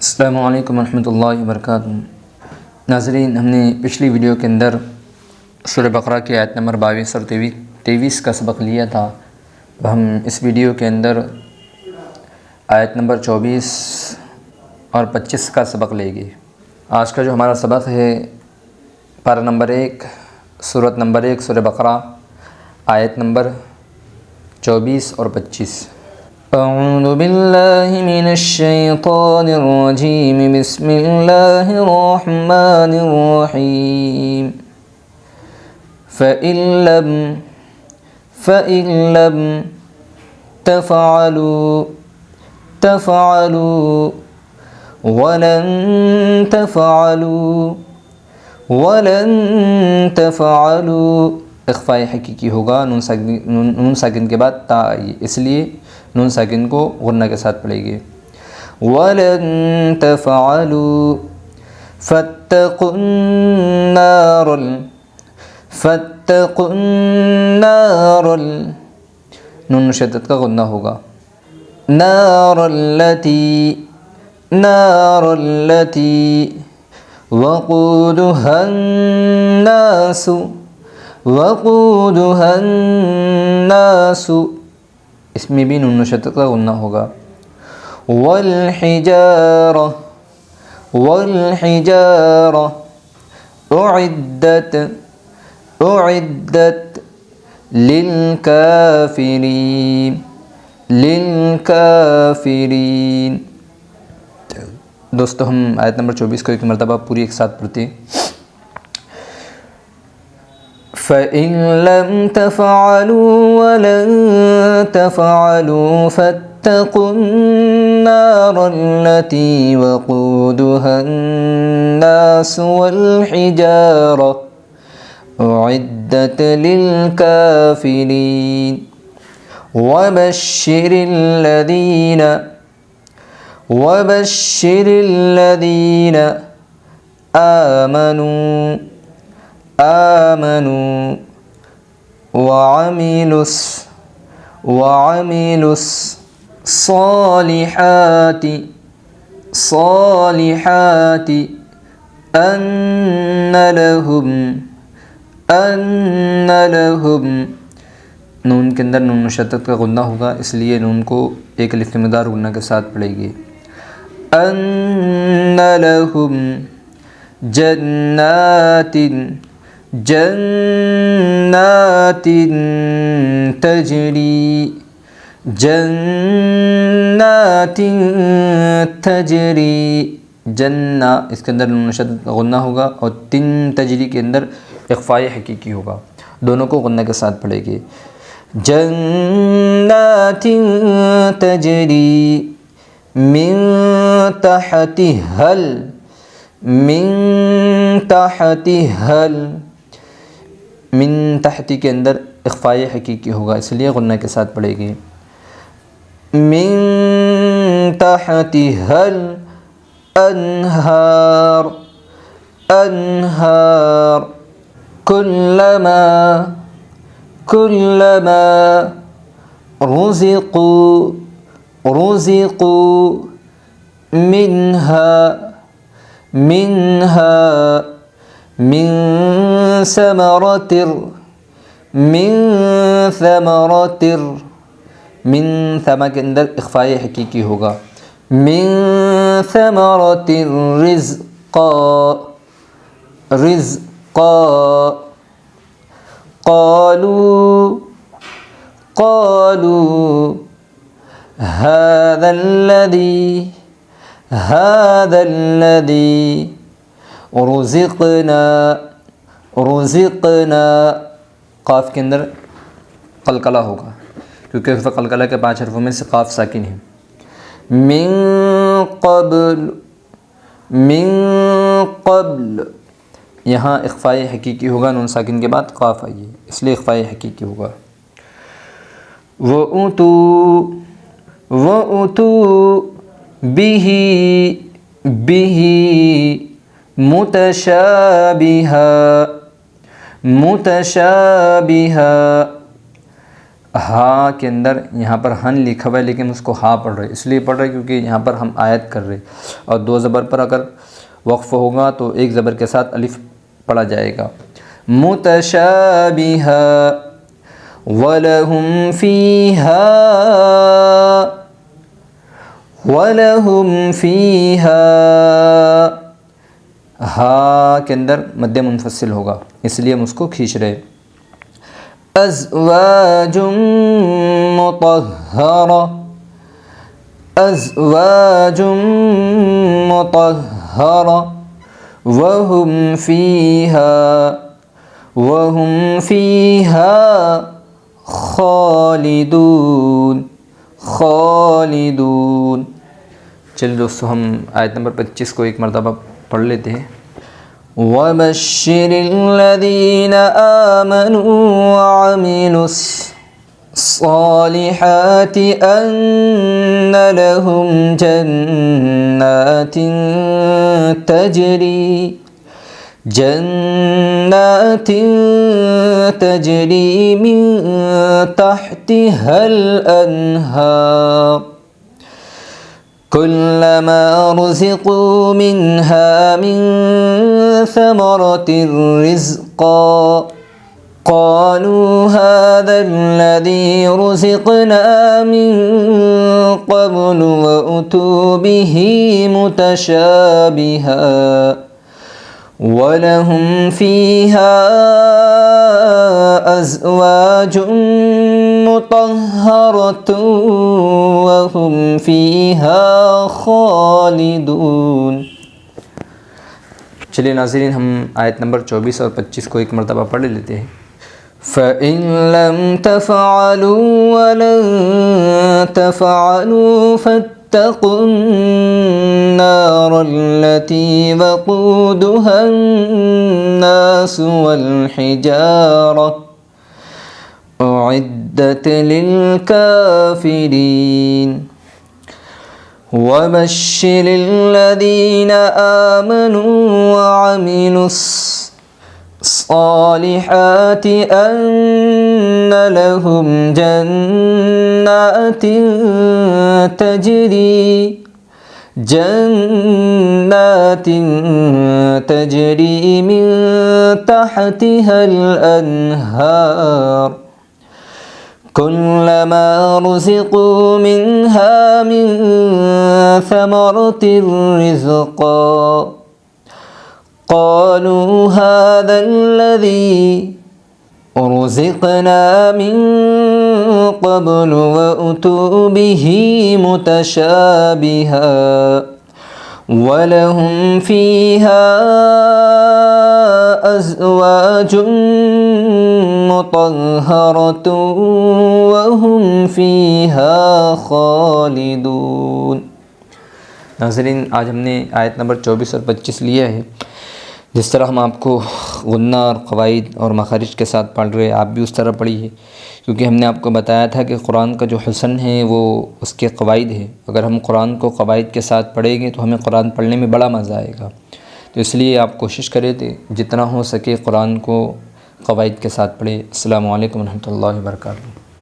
अस्सलामु अलैकुम रहमतुल्लाहि व बरकातुहू। नाज़रीन, हमने पिछली वीडियो के अंदर सूरह बकरा की आयत नंबर 22 और 23 का सबक लिया था। अब हम इस वीडियो के अंदर आयत नंबर 24 और 25 का सबक लेंगे। आज का जो हमारा सबक है पारा नंबर 1 सूरत नंबर 1 सूरह बकरा आयत नंबर 24 और 25। अऊज़ु बिल्लाहि मिनश शैतानिर रजीम, बिस्मिल्लाहिर रहमानिर रहीम। फ़इन लम तफ़अलू वलन तफ़अलू। इख़फ़ाए हकीकी होगा, नून साकिन के बाद ता आई, इसलिए नून साकिन को गुन्ना के साथ पढ़ेंगे। वलन तफ़अलू फत्तक़ुन्नारल, नून शद्दत का गुन्ना होगा। नारल्लती वक़ूदुहन्नासु, इसमें भी नून शद्दत का गुन्ना होगा। वल्हिजारा उइद्दत लिलकाफिरीन। दोस्तों, हम आयत नंबर 24 को एक मरतबा पूरी एक साथ पढ़ते हैं। फ़इन लम तफ़अलू वलन तफ़अलू फत्तक़ुन्नारल्लती वक़ूदुहन्नासु वल्हिजारा उइद्दत लिलकाफिरीन। वबश्शिरिल्लज़ीन आमनू वअमिलुस सालिहाति अन्न लहुम, नून के अंदर नून शद्दत का गुन्ना होगा, इसलिए नून को एक अलिफ के मदार गुन्ना के साथ पढ़ेंगे। अन्न लहुम जन्नातिन तजरी, जन्ना इसके अंदर नून शद्दत का गुन्ना होगा और तिन तजरी के अंदर इख़फ़ाए हकीकी होगा, दोनों को गुन्ना के साथ पढ़ेंगे। जन्नातिन तजरी मिन तहतिहल, मिन तहती के अंदर इख़फ़ाए हकीकी होगा, इसलिए गुन्ना के साथ पढ़ेंगे। मिन तहतिहल अन्हार कुल्लमा रुज़िक़ू मिन्हा मिन समरतिर, मिन समा के अंदर इख़फ़ाए हकीकी होगा। मिन समरतिर रिज़्क़ा क़ालू हाज़ा अल्लज़ी रुज़िक़ना, क़ाफ़ के अंदर क़लक़ला होगा, क्योंकि क़लक़ला के 5 हरफ़ों में से क़ाफ़ साकिन है। मिन क़ब्ल, यहाँ इख़फ़ाए हकीकी होगा, नून साकिन के बाद क़ाफ़ आई है, इसलिए इख़फ़ाए हकीकी होगा। वउतू बिही मुतशाबिहा हा के अंदर यहाँ पर हन लिखा हुआ है लेकिन उसको हा पढ़ रहे, इसलिए पढ़ रहे क्योंकि यहाँ पर हम आयत कर रहे, और दो ज़बर पर अगर वक्फ़ होगा तो एक ज़बर के साथ अलिफ पढ़ा जाएगा। मुतशाबिहा वलहुम फ़ीहा हा के अंदर मद्दे मुनफसिल होगा, इसलिए हम उसको खींच रहे। अज़वाजुम मुतहहरा, अज़वाजुम मुतहहरा वहुम फ़ीहा खालिदून, खालिदून। चलिए दोस्तों, हम आयत नंबर 25 को एक मरतबा पढ़ लेते हैं। वबश्शिरिल्लज़ीना आमनू वअमिलुस्सालिहाति अन्न लहुम जन्नातिन तजरी मिन तहतिहल अन्हार कुल्लमा रुज़िक़ू मिन्हा मिन समरतिर रिज़्क़ा क़ालू हाज़ाल्लज़ी रुज़िक़ना मिन क़ब्लु वउतू बिही मुतशाबिहा वलहुम फ़ीहा अज़वाजुम मुतहहरतुन वहुम फ़ीहा खालिदून। चलिए नाज़रीन, हम आयत नंबर 24 और 25 को एक मरतबा पढ़ लेते हैं। फ़इन लम तफ़अलू वलन तफ़अलू फत्तक़ुन्नारल्लती वक़ूदुहन्नासु वल्हिजारा उइद्दत लिलकाफ़िरीन। वबश्शिरिल्लज़ीना आमनू वअमिलुस्सालिहाति अन्न लहुम जन्नातिन तजरी मिन तहतिहल अन्हार कुल्लमा रुज़िक़ू मिन्हा मिन समरतिर रिज़्क़ा क़ालू हाज़ाल्लज़ी रुज़िक़ना मिन क़ब्लु वउतू बिही मुतशाबिहा वलहुम फ़ीहा अज़वाजुम मुतहहरतुन वहुम फ़ीहा खालिदून। नाज़रीन, आज हमने आयत नंबर 24 और 25 लिया है। जिस तरह हम आपको गुन्ना और क़वाइद और मखारिज के साथ पढ़ रहे, आप भी उस तरह पढ़िए, क्योंकि हमने आपको बताया था कि कुरान का जो हुस्न है वो उसके क़वाइद है। अगर हम कुरान को क़वाइद के साथ पढ़ेंगे तो हमें कुरान पढ़ने में बड़ा मज़ा आएगा। तो इसलिए आप कोशिश करें थे जितना हो सके कुरान को क़वाइद के साथ पढ़े। अस्सलामु अलैकुम व रहमतुल्लाहि व बरकातुहू।